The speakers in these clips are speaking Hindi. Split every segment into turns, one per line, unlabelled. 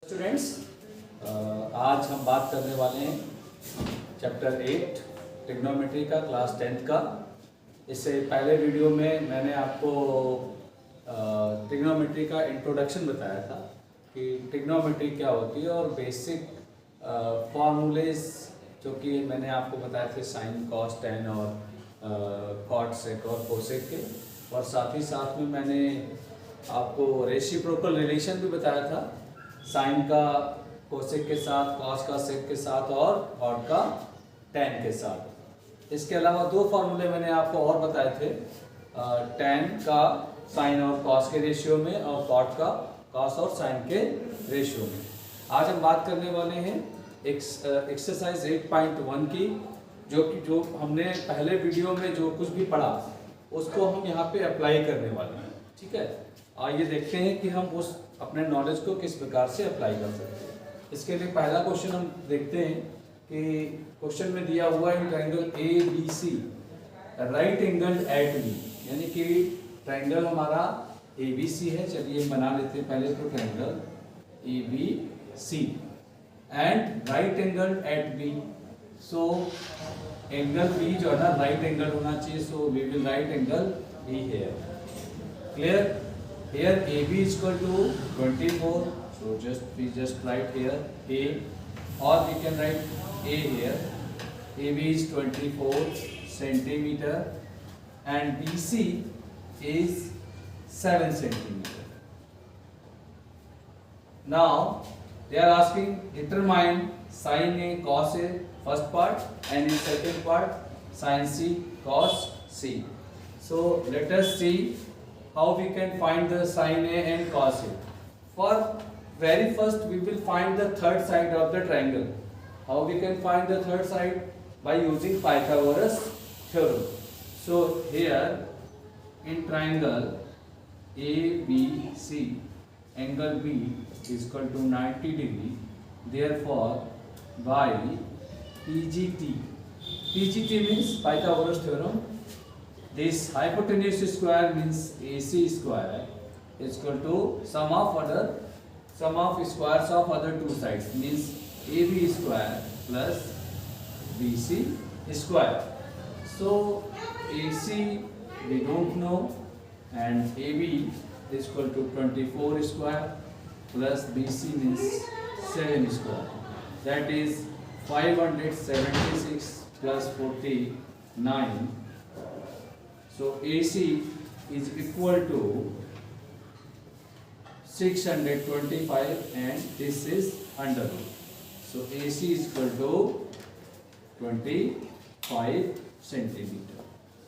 स्टूडेंट्स, आज हम बात करने वाले हैं चैप्टर 8 ट्रिग्नोमेट्री का क्लास 10th का। इससे पहले वीडियो में मैंने आपको ट्रिग्नोमेट्री का इंट्रोडक्शन बताया था कि ट्रिग्नोमेट्री क्या होती है और बेसिक फॉर्मूलेज जो कि मैंने आपको बताए थे साइन कॉस टेन और कॉट सेक और कोसेक के, और साथ ही साथ में मैंने आपको रेसिप्रोकल रिलेशन भी बताया था साइन का कोसेक के साथ, कॉस का सेक के साथ और कॉट का टेन के साथ। इसके अलावा दो फार्मूले मैंने आपको और बताए थे, टेन का साइन और कॉस के रेशियो में और कॉट का कॉस और साइन के रेशियो में। आज हम बात करने वाले हैं एक्सरसाइज 8.1 की, जो हमने पहले वीडियो में जो कुछ भी पढ़ा उसको हम यहाँ पे अप्लाई करने वाले हैं। ठीक है, आइए देखते हैं कि हम उस अपने नॉलेज को किस प्रकार से अप्लाई कर सकते हैं। इसके लिए पहला क्वेश्चन हम देखते हैं कि क्वेश्चन में दिया हुआ है triangle A B C right angle at B, यानी कि ट्रायंगल हमारा ए बी सी है। चलिए बना लेते हैं पहले तो triangle A B C and right angle at B. So angle B जो है ना राइट एंगल होना चाहिए, so we will write angle B here. Clear? Here AB is equal to 24, so we just write here A, or we can write A here. AB is 24 centimeter and BC is 7 centimeter. Now they are asking determine sin A cos A first part and in second part sin C cos C. So let us see how we can find the sin A and cos A. For very first we will find the third side of the triangle. How we can find the third side? By using Pythagoras theorem. So here in triangle ABC, angle B is equal to 90 degree. Therefore by PGT means Pythagoras theorem, this hypotenuse square means AC square is equal to sum of squares of other two sides, means AB square plus BC square. So AC we don't know and AB is equal to 24 square plus BC means 7 square, that is 576 plus 49. So AC is equal to 625 and this is under root. So AC is equal to 25 centimeter.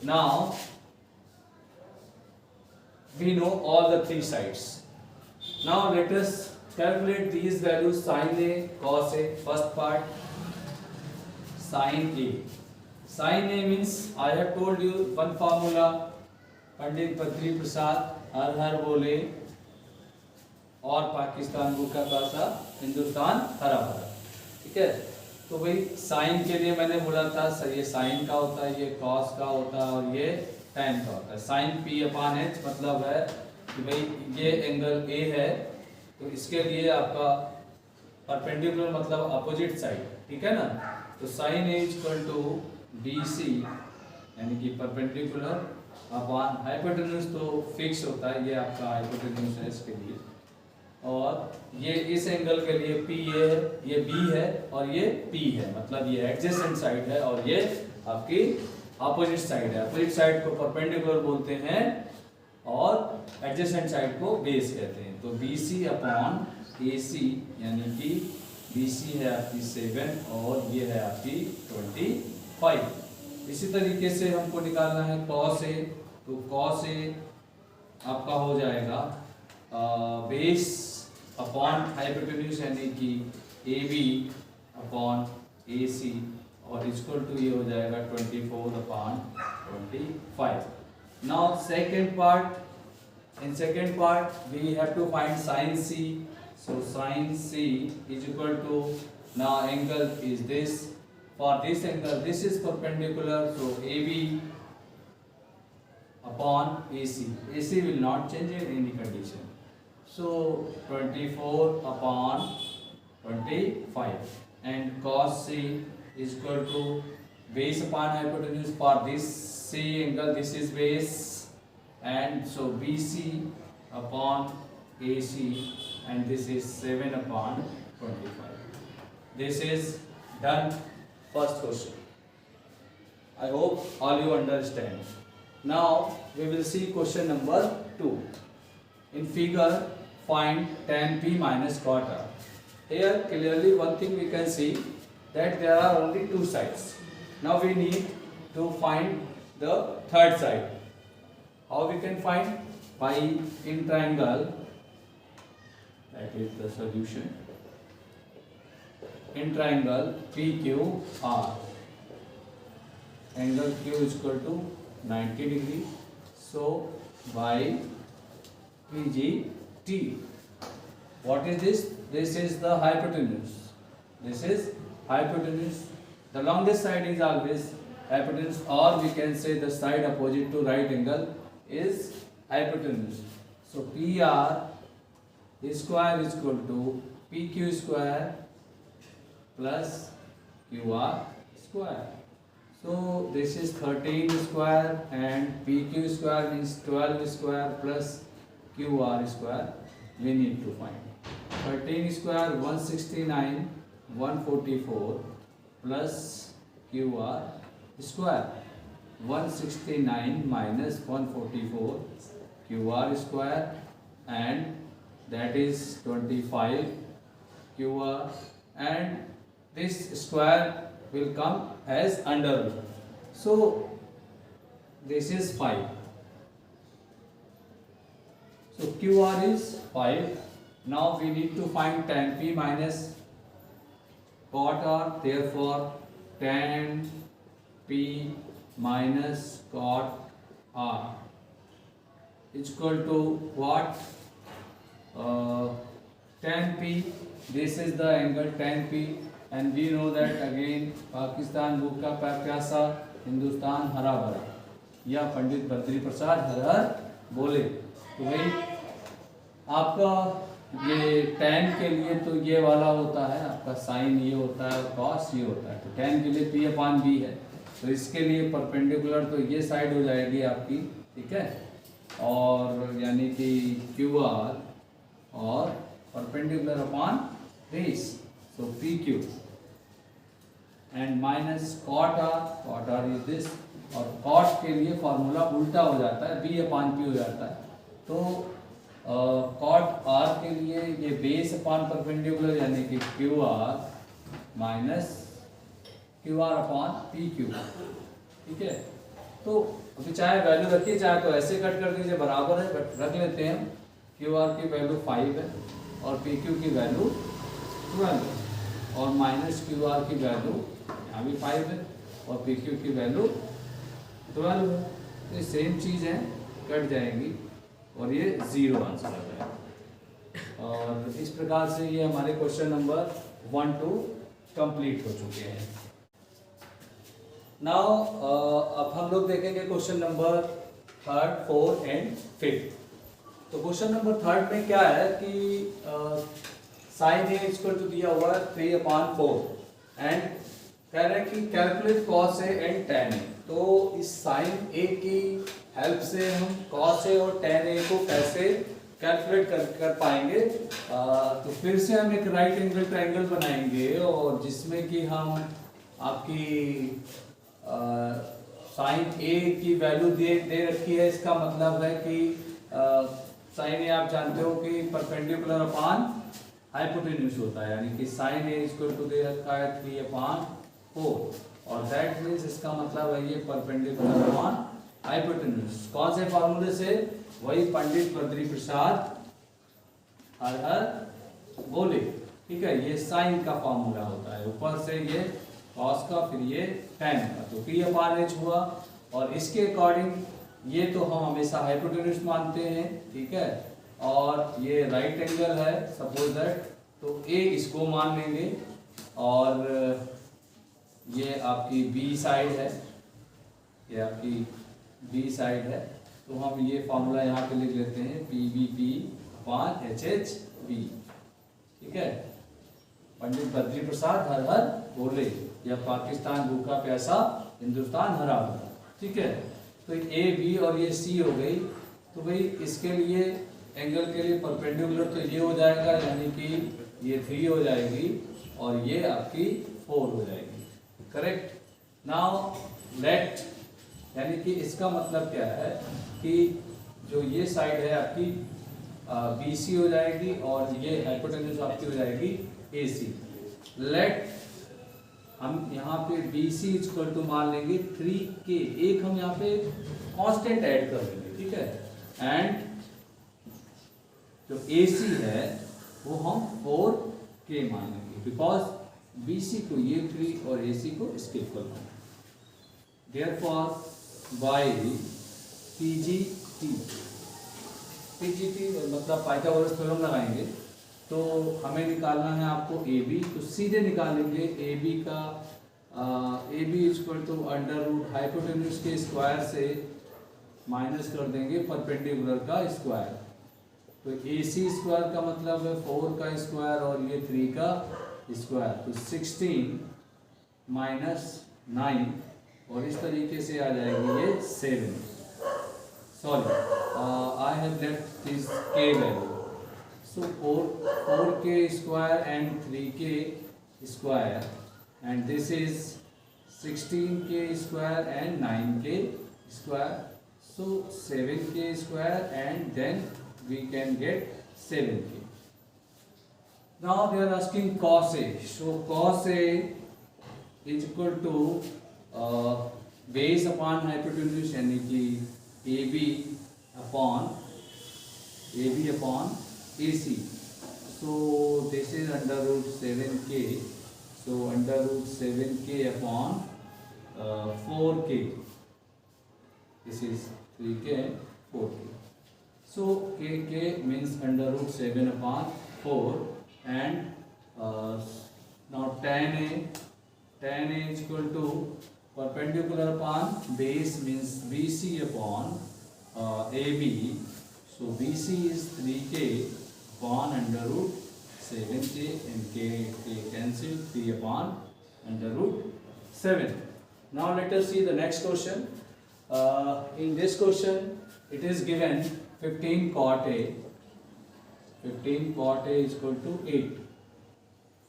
Now we know all the three sides. Now let us calculate these values: sin A, cos A. First part, sin A. Sin A means I have told you one formula, Pandit Badri Prasad हर हर बोले और पाकिस्तान भूखा प्यासा हिंदुस्तान हरा भरा। ठीक है, तो भाई साइन के लिए मैंने बोला था सर ये साइन का होता है, ये कॉस का होता है और ये टेन का होता है। साइन P अपान H मतलब है कि भाई ये एंगल A है तो इसके लिए आपका परपेंडिकुलर मतलब अपोजिट साइड। ठीक है ना, तो sine A is equal to BC यानी कि परपेंडिकुलर अपॉन हाइपोटेन्यूज, तो फिक्स होता है, ये आपका हाइपोटेन्यूज है इसके लिए, और ये इस एंगल के लिए P है, ये B है और ये P है, मतलब ये एडजेसेंट साइड है और ये आपकी अपोजिट साइड है। अपोजिट साइड को परपेंडिकुलर बोलते हैं और एडजेसेंट साइड को बेस कहते हैं। तो BC अपॉन AC यानी कि BC है आपकी 7 और ये है आपकी 25। इसी तरीके से हमको निकालना है cos A, तो cos A आपका हो जाएगा बेस अपॉन हाइपोटेन्यूज यानी कि AB अपॉन AC और इक्वल टू ये हो जाएगा 24 upon 25। Now second part, in second part we have to find sin C. So sin C is equal to, now angle is this. For this angle, this is perpendicular, so AB upon AC. AC will not change in any condition. So 24/25 and cos C is equal to base upon hypotenuse for this C angle. This is base, and so BC upon AC, and this is 7/25. This is done. First question. I hope all you understand. Now we will see question number 2. In figure, find tan P minus cot R. Here clearly one thing we can see, that there are only two sides. Now we need to find the third side. How we can find? By in triangle, that is the solution. In triangle PQR, angle Q is equal to 90 degree. So by PGT, what is this? This is the hypotenuse. This is hypotenuse. The longest side is always hypotenuse, or we can say the side opposite to right angle is hypotenuse. So PR square is equal to PQ square plus QR square. So this is 13 square and PQ square means 12 square plus QR square we need to find. 13 square 169, 144 plus QR square. 169 minus 144 QR square, and that is 25 QR, and this square will come as under root. So this is 5. So QR is 5. Now we need to find tan P minus cot R. Therefore tan P minus cot R is equal to what? Tan P. This is the angle tan P, and we know that again Pakistan भूखा प्यासा, हिंदुस्तान हरा भरा, या पंडित बद्री प्रसाद हर हर बोले। तो भाई आपका ये tan के लिए तो ये वाला होता है, आपका साइन ये होता है और कॉस ये होता है। तो tan के लिए P/B है, तो इसके लिए परपेंडिकुलर तो ये साइड हो जाएगी आपकी, ठीक है, और यानी कि QR और perpendicular upon this, so PQ and minus cot R is this, और cot के लिए फॉर्मूला उल्टा हो जाता है, B/P हो जाता है। तो cot R के लिए ये बेस अपॉन परपेंडिकुलर यानी कि QR minus QR upon PQ, ठीक है। तो अभी चाहे वैल्यू रखिए, चाहे तो ऐसे कट कर दीजिए, बराबर है, बट रख लेते हैं। QR की वैल्यू 5 है और PQ की वैल्यू 12 है, और माइनस QR की वैल्यू यहाँ भी 5 है और PQ की वैल्यू 12 है। तो ये सेम चीज़ है, कट जाएंगी और ये 0 आंसर आ जाएगा। और इस प्रकार से ये हमारे क्वेश्चन नंबर 1 2 कंप्लीट हो चुके हैं। नाउ अब हम लोग देखेंगे क्वेश्चन नंबर 3, 4 एंड 5। तो क्वेश्चन नंबर 3 में क्या है कि साइन ए इक्वल टू दिया हुआ है 3/4 एंड कह रहे हैं कि calculate cos A and tan A. तो इस साइन ए की हेल्प से हम कॉस ए और टैन ए को कैसे कैलकुलेट कर पाएंगे। तो फिर से हम एक राइट एंगल ट्रायंगल बनाएंगे, और जिसमें कि हम आपकी साइन ए की वैल्यू दे रखी है। इसका मतलब है कि साइन ए आप जानते हो कि परपेंडिकुलर अपॉन हाइपोटेन्यूज होता है, यानी कि साइन ए इक्वल टू दे रखा है 3/4, और दैट मीन्स इसका मतलब है ये परपेंडिकुलर अपॉन हाइपोटेन्यूज। कौन से फार्मूले से? वही पंडित बद्री प्रसाद हर हर बोले, ठीक है। ये साइन का फार्मूला होता है, ऊपर से ये कॉस का, फिर ये टैन का, तो P/H हुआ। और इसके अकॉर्डिंग ये तो हम हमेशा हाइपोटेन्यूज मानते हैं, ठीक है, और ये राइट एंगल है सपोज दैट, तो A इसको मान लेंगे, और ये आपकी B साइड है, ये आपकी B साइड है, तो हम ये फॉर्मूला यहाँ पे लिख लेते हैं PBP अपान HHV। ठीक है, पंडित बद्री प्रसाद हर हर बोले, या पाकिस्तान भूखा प्यासा हिंदुस्तान हरा भरा। ठीक है, तो ए बी और ये सी हो गई। तो भाई इसके लिए एंगल के लिए परपेंडिकुलर तो ये हो जाएगा, यानी कि ये 3 हो जाएगी और ये आपकी 4 हो जाएगी। करेक्ट। नाउ लेट, यानी कि इसका मतलब क्या है कि जो ये साइड है आपकी BC हो जाएगी और ये हाइपोटेन्यूज आपकी हो जाएगी AC। लेट हम यहाँ पे BC इक्वल टू मान लेंगे 3K, एक हम यहाँ पे कांस्टेंट ऐड कर देंगे। ठीक है, एंड जो AC है वो हम 4K मान लेंगे, बिकॉज BC को ये 3 और AC को इसके इक्वल मान लेंगे। देयरफॉर बाय PGT मतलब पाइथागोरस थ्योरम लगाएंगे, तो हमें निकालना है आपको AB, तो सीधे निकालेंगे AB का AB equal to under root hypotenuse के स्क्वायर से माइनस कर देंगे परपेंडिकुलर का स्क्वायर। तो AC स्क्वायर का मतलब है 4 का स्क्वायर और ये 3 का स्क्वायर, तो 16 माइनस 9 और इस तरीके से आ जाएगी ये 7। Sorry, I have left this K value, so 4K square and 3K square, and this is 16K square and 9K square, so 7K square, and then we can get 7K. Now they are asking cos A, so cos A is equal to base upon hypotenuse, यानी कि AB upon AC, so this is under root 7K, so under root 7K upon 4K, this is 3K and 4K, so K means under root 7 upon 4, and now tan A is equal to perpendicular upon base means BC upon AB, so BC is 3K upon under root 7K, and K cancel, 3 upon under root 7. Now let us see the next question. In this question it is given 15 cot A is equal to 8.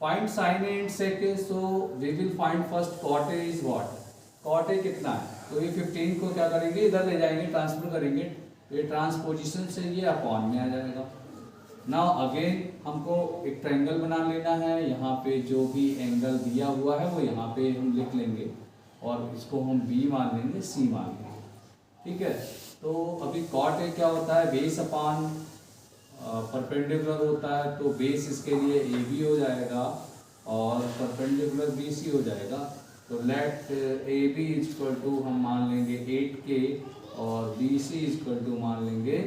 Find sin A and sec A, so we will find first cot A is what? Cot A कितना है, तो ये 15 को क्या करेंगे, इधर ले जाएंगे, ट्रांसफर करेंगे, ये ट्रांसपोजिशन से ये अपॉन में आ जाएगा। नाउ अगेन हमको एक ट्रायंगल बना लेना है, यहाँ पे जो भी एंगल दिया हुआ है वो यहाँ पे हम लिख लेंगे और इसको हम B मान लेंगे, C मान लेंगे। ठीक है, तो अभी कॉट ए क्या होता है, बेस अपॉन परपेंडिकुलर होता है, तो बेस इसके लिए AB हो जाएगा और परपेंडिकुलर BC हो जाएगा। तो लेट AB इक्वल टू हम मान लेंगे 8K और BC इक्वल टू मान लेंगे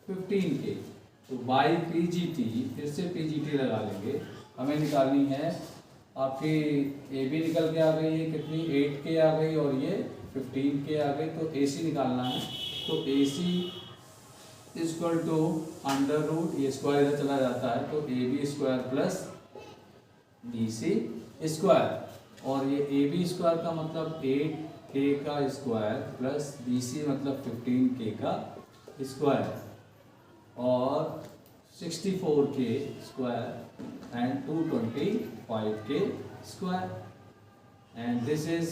15K। तो बाई PGT, फिर से PGT लगा लेंगे, हमें निकालनी है आपकी AB निकल के आ गई है कितनी, 8K आ गई और ये 15K आ गई, तो AC निकालना है। तो AC equal to under root, ये स्क्वायर इधर चला जाता है, तो AB square plus BC square, और ये AB स्क्वायर का मतलब 8K का स्क्वायर प्लस BC मतलब 15K का स्क्वायर, और 64K square and 225K square, and this is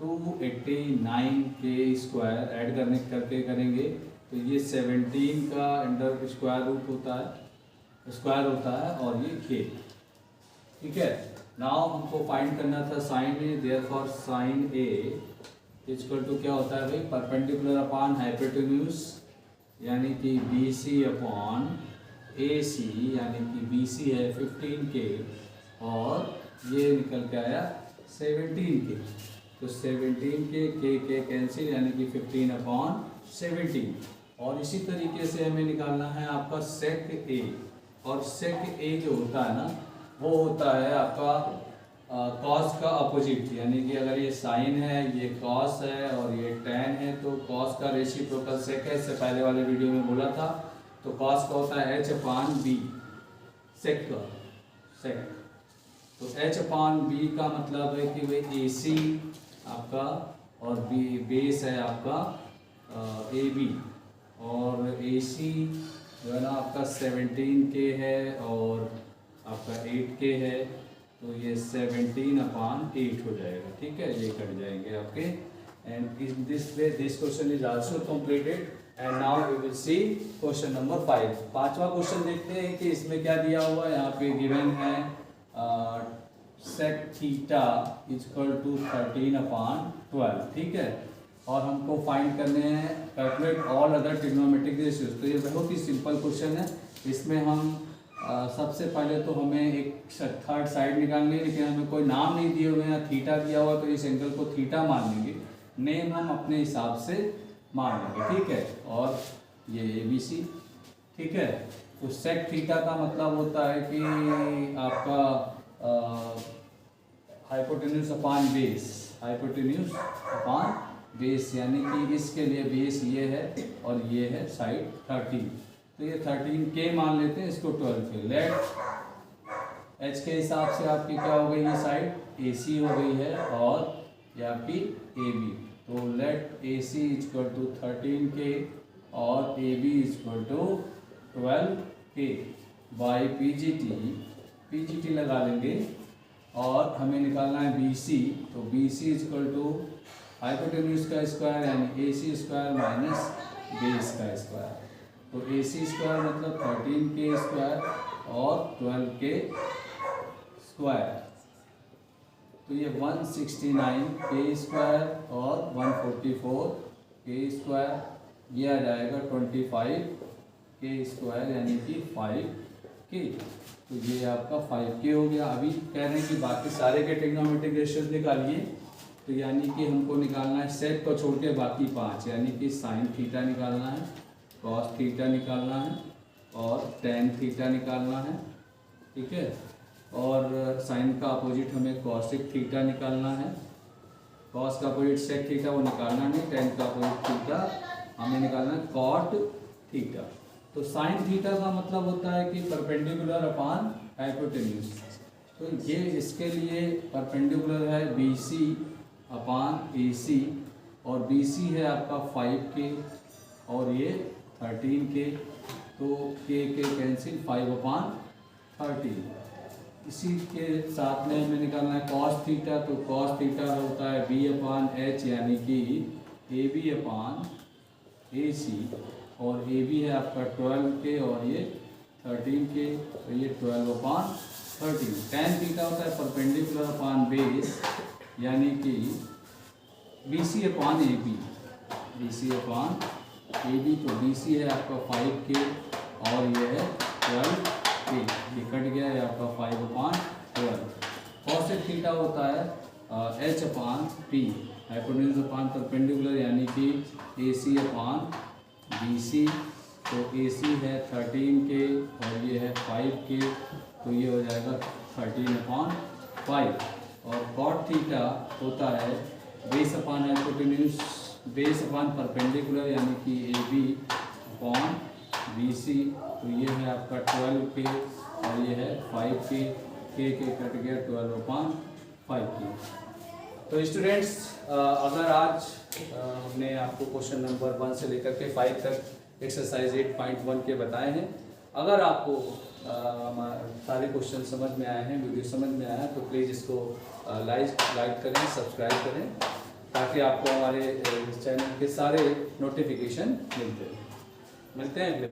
289K square. Add करके करेंगे तो ये 17 का अंडर स्क्वायर रूट होता है, स्क्वायर होता है, और ये K। ठीक है, नाउ हमको फाइंड करना था sine A, therefore sine A equal to क्या होता है भाई, परपेंडिकुलर अपॉन हाइपोटेन्यूज, यानी कि BC अपॉन AC, यानी कि BC है 15K और ये निकल के आया 17K, तो 17K K कैंसिल, यानी कि 15 अपॉन 17। और इसी तरीके से हमें निकालना है आपका सेक ए, और सेक ए जो होता है ना वो होता है आपका कॉस का अपोजिट, यानी कि अगर ये साइन है, ये कॉस है और ये टैन है, तो कॉस का रेसिप्रोकल सेक है, इससे पहले वाले वीडियो में बोला था। तो कॉस का होता है h/b, सेक का, सेक। तो h/b का मतलब है कि भाई AC आपका और बेस है आपका AB, और AC जो है ना आपका 17K है और आपका 8K है, तो ये 17/8 हो जाएगा, ठीक है, ये कट जाएंगे आपके। And in this way this question is also completed. And now we will see question number 5। पांचवा क्वेश्चन देखते हैं कि इसमें क्या दिया हुआ है। यहाँ पे गिवन है sec थीटा इक्वल टू 13/12, ठीक है, और हमको फाइंड करने हैं calculate all other trigonometric ratios. तो ये बहुत ही सिंपल क्वेश्चन है। इसमें हम सबसे पहले तो हमें एक थर्ड साइड निकालनी है, लेकिन हमें कोई नाम नहीं दिए हुए हैं, थीटा दिया हुआ, तो इस एंगल को थीटा मान लेंगे, नेम हम अपने हिसाब से मान लेंगे, ठीक है। और ये ABC, ठीक है। तो सेक थीटा का मतलब होता है कि आपका hypotenuse upon base, hypotenuse upon base, यानी कि इसके लिए बेस ये है और ये है साइड 13, तो ये 13K मान लेते हैं, इसको 12K। लेट H के हिसाब से आपकी क्या हो गई, ये साइड AC हो गई है और ये आपकी AB। तो late AC equal to 13K और AB equal to 12K by PGT लगा लेंगे, और हमें निकालना है BC। तो BC इक्वल टू हाइपोटेन्यूज का स्क्वायर यानी AC स्क्वायर माइनस बेस का स्क्वायर। तो AC स्क्वायर मतलब 13K स्क्वायर और 12K स्क्वायर, तो ये 169K स्क्वायर और 144K स्क्वायर, ये आ जाएगा 25K स्क्वायर यानी कि 5K। तो ये आपका 5K हो गया। अभी कह रहे हैं कि बाकी सारे के ट्रिग्नोमेट्रिक रेशियोज निकालिए, तो यानी कि हमको निकालना है सेक को छोड़ के बाकी 5, यानी कि साइन थीटा निकालना है, कॉस थीटा निकालना है और टेन थीटा निकालना है, ठीक है। और साइन का अपोजिट हमें कॉसिक थीटा निकालना है, कॉस का अपोजिट सेक थीटा वो निकालना नहीं, टेन का अपोजिट थीटा हमें निकालना है कॉट थीटा। तो साइन थीटा का मतलब होता है कि परपेंडिकुलर अपॉन हाइपोटेन्यूज। तो ये इसके लिए परपेंडिकुलर है BC अपॉन AC, और BC है आपका 5K और ये 13K, तो K कैंसिल 5/13। इसी के साथ में हमें निकालना है कॉस थीटा। तो कॉस थीटा होता है B/H यानी कि AB/AC, और AB है आपका 12K और ये 13K, तो ये 12/13। टेन थीटा होता है परपेंडिकुलर अपॉन बेस यानी कि BC/AB, BC/AB। तो BC है आपका 5K और ये है 12K, ये कट गया है आपका 5/12। कॉसेक थीटा होता है H/P, हाइपोटेन्यूज अपॉन परपेंडिकुलर यानी कि AC/BC। तो AC है 13K और ये है 5K, तो ये हो जाएगा 13/5। और कॉट थीटा होता है base upon hypotenuse, base upon perpendicular यानी कि AB/BC। तो ये है आपका 12K और ये है 5K, K कट गया 12/5K। तो स्टूडेंट्स, अगर आज हमने आपको क्वेश्चन नंबर 1 से लेकर के 5 तक एक्सरसाइज 8.1 के बताए हैं। अगर आपको सारे क्वेश्चन समझ में आए हैं, वीडियो समझ में आया, तो प्लीज़ इसको लाइक करें, सब्सक्राइब करें, ताकि आपको हमारे चैनल के सारे नोटिफिकेशन मिलते हैं।